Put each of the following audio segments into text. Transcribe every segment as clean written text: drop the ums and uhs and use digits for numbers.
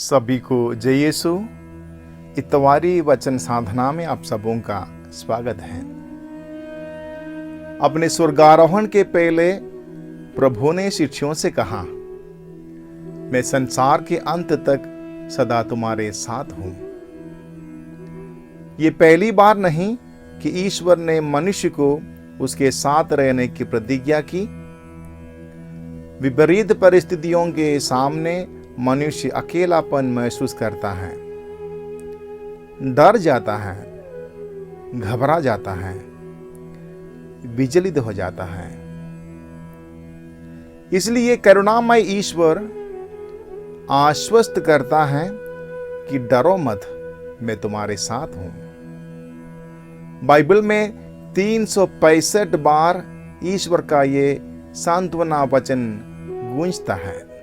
सभी को जय यीशु। इतवारी वचन साधना में आप सबों का स्वागत है। अपने स्वर्गारोहण के पहले प्रभु ने शिष्यों से कहा, मैं संसार के अंत तक सदा तुम्हारे साथ हूं। ये पहली बार नहीं कि ईश्वर ने मनुष्य को उसके साथ रहने की प्रतिज्ञा की। विपरीत परिस्थितियों के सामने मनुष्य अकेलापन महसूस करता है, डर जाता है, घबरा जाता है, विचलित हो जाता है। इसलिए करुणामय ईश्वर आश्वस्त करता है कि डरो मत, मैं तुम्हारे साथ हूं। बाइबल में 365 बार ईश्वर का ये सांत्वना वचन गूंजता है।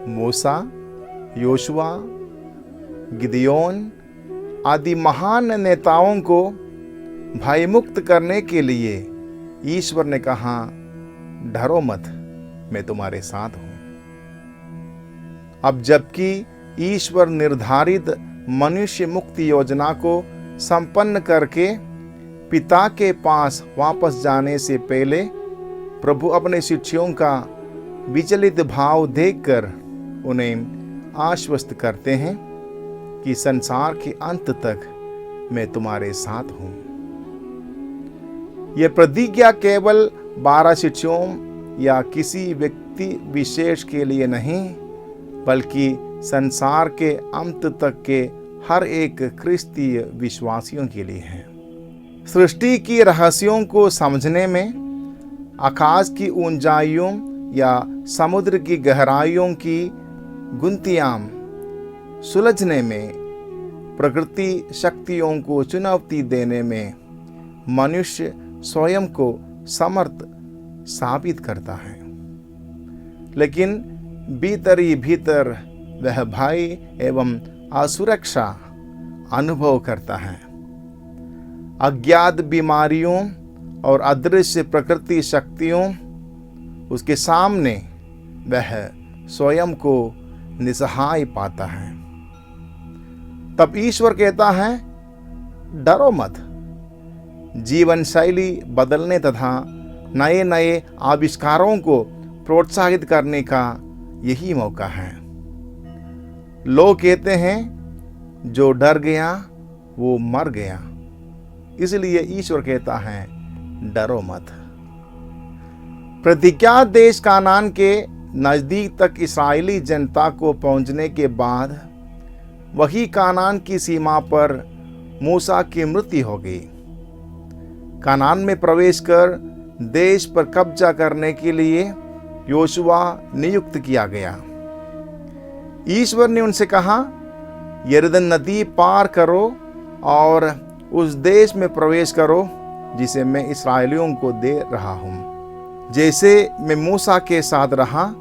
मूसा, योशुआ, गिदयोन आदि महान नेताओं को भयमुक्त करने के लिए ईश्वर ने कहा, डरो मत, मैं तुम्हारे साथ हूं। अब जबकि ईश्वर निर्धारित मनुष्य मुक्ति योजना को संपन्न करके पिता के पास वापस जाने से पहले प्रभु अपने शिष्यों का विचलित भाव देखकर उन्हें आश्वस्त करते हैं कि संसार के अंत तक मैं तुम्हारे साथ हूं। यह प्रतिज्ञा केवल 12 शिष्यों या किसी व्यक्ति विशेष के लिए नहीं, बल्कि संसार के अंत तक के हर एक क्रिस्तीय विश्वासियों के लिए है। सृष्टि की रहस्यों को समझने में, आकाश की ऊंचाइयों या समुद्र की गहराइयों की गुंथियां सुलझने में, प्रकृति शक्तियों को चुनौती देने में मनुष्य स्वयं को समर्थ साबित करता है। लेकिन भीतर ही भीतर वह भय एवं असुरक्षा अनुभव करता है। अज्ञात बीमारियों और अदृश्य प्रकृति शक्तियों उसके सामने वह स्वयं को निसहाय पाता है। तब ईश्वर कहता है, डरो मत। जीवन शैली बदलने तथा नए नए आविष्कारों को प्रोत्साहित करने का यही मौका है। लोग कहते हैं, जो डर गया वो मर गया। इसलिए ईश्वर कहता है, डरो मत। प्रतिज्ञा देश कानान के नजदीक तक इस्राएली जनता को पहुंचने के बाद वही कानान की सीमा पर मूसा की मृत्यु हो गई। कानान में प्रवेश कर देश पर कब्जा करने के लिए योशुआ नियुक्त किया गया। ईश्वर ने उनसे कहा, यरदन नदी पार करो और उस देश में प्रवेश करो जिसे मैं इस्राएलियों को दे रहा हूं। जैसे मैं मूसा के साथ रहा,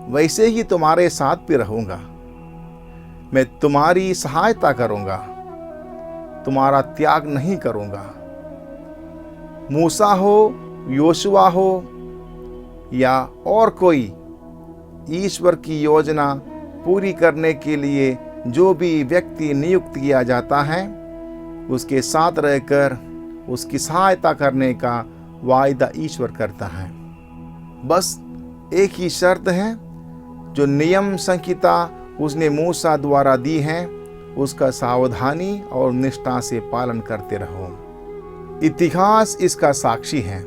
वैसे ही तुम्हारे साथ भी रहूंगा। मैं तुम्हारी सहायता करूंगा, तुम्हारा त्याग नहीं करूंगा। मूसा हो, योशुआ हो या और कोई, ईश्वर की योजना पूरी करने के लिए जो भी व्यक्ति नियुक्त किया जाता है, उसके साथ रहकर उसकी सहायता करने का वायदा ईश्वर करता है। बस एक ही शर्त है, जो नियम संहिता उसने मूसा द्वारा दी है, उसका सावधानी और निष्ठा से पालन करते रहो। इतिहास इसका साक्षी है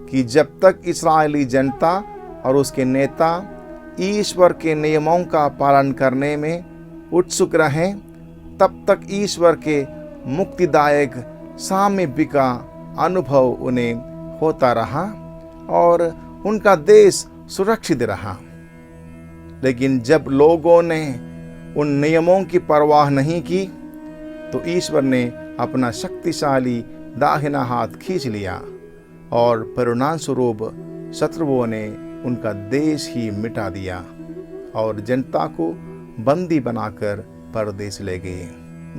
कि जब तक इस्राएली जनता और उसके नेता ईश्वर के नियमों का पालन करने में उत्सुक रहे, तब तक ईश्वर के मुक्तिदायक सामीप्य का अनुभव उन्हें होता रहा और उनका देश सुरक्षित रहा। लेकिन जब लोगों ने उन नियमों की परवाह नहीं की, तो ईश्वर ने अपना शक्तिशाली दाहिना हाथ खींच लिया और परिणाम स्वरूप शत्रुओं ने उनका देश ही मिटा दिया और जनता को बंदी बनाकर परदेश ले गए।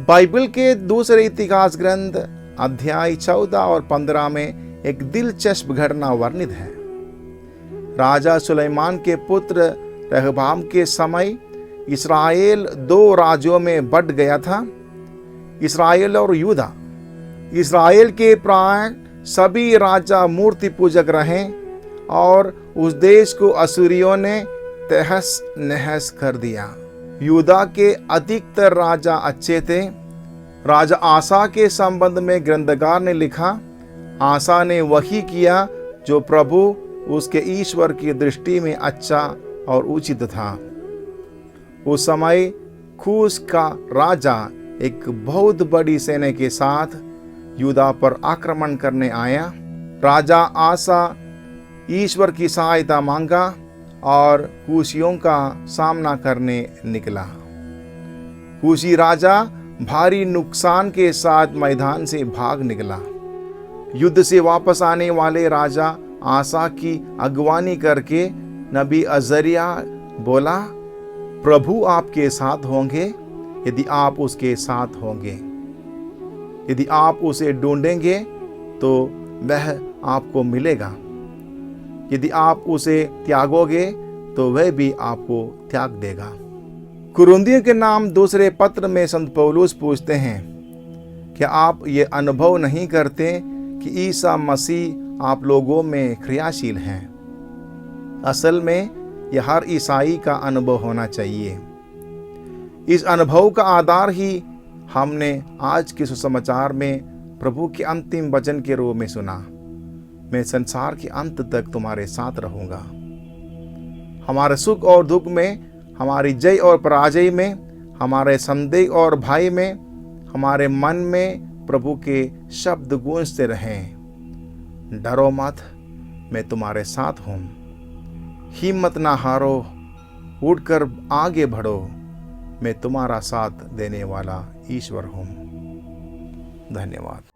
बाइबल के दूसरे इतिहास ग्रंथ अध्याय 14 और 15 में एक दिलचस्प घटना वर्णित है। राजा सुलेमान के पुत्र रहबाम के समय इसराइल दो राज्यों में बंट गया था, इसराइल और यूदा। इसराइल के प्राय सभी राजा मूर्ति पूजक रहे और उस देश को असूरियों ने तहस नहस कर दिया। यूदा के अधिकतर राजा अच्छे थे। राजा आसा के संबंध में ग्रंथकार ने लिखा, आसा ने वही किया जो प्रभु उसके ईश्वर की दृष्टि में अच्छा और उचित था। उस समय खूश का राजा एक बहुत बड़ी सेना के साथ यूदा पर आक्रमण करने आया। राजा आसा ईश्वर की सहायता मांगा और कूशियों का सामना करने निकला। कूशी राजा भारी नुकसान के साथ मैदान से भाग निकला। युद्ध से वापस आने वाले राजा आसा की अगवानी करके नबी अजरिया बोला, प्रभु आपके साथ होंगे यदि आप उसके साथ होंगे। यदि आप उसे ढूंढेंगे तो वह आपको मिलेगा। यदि आप उसे त्यागोगे तो वह भी आपको त्याग देगा। कुरिन्थियों के नाम दूसरे पत्र में संत पौलुस पूछते हैं, क्या आप ये अनुभव नहीं करते कि ईसा मसीह आप लोगों में क्रियाशील हैं? असल में यह हर ईसाई का अनुभव होना चाहिए। इस अनुभव का आधार ही हमने आज के सुसमाचार में प्रभु के अंतिम वचन के रूप में सुना, मैं संसार के अंत तक तुम्हारे साथ रहूंगा। हमारे सुख और दुख में, हमारी जय और पराजय में, हमारे संदेह और भय में, हमारे मन में प्रभु के शब्द गूंजते रहें, डरो मत, मैं तुम्हारे साथ हूँ। हिम्मत ना हारो, उठकर आगे बढ़ो, मैं तुम्हारा साथ देने वाला ईश्वर हूँ। धन्यवाद।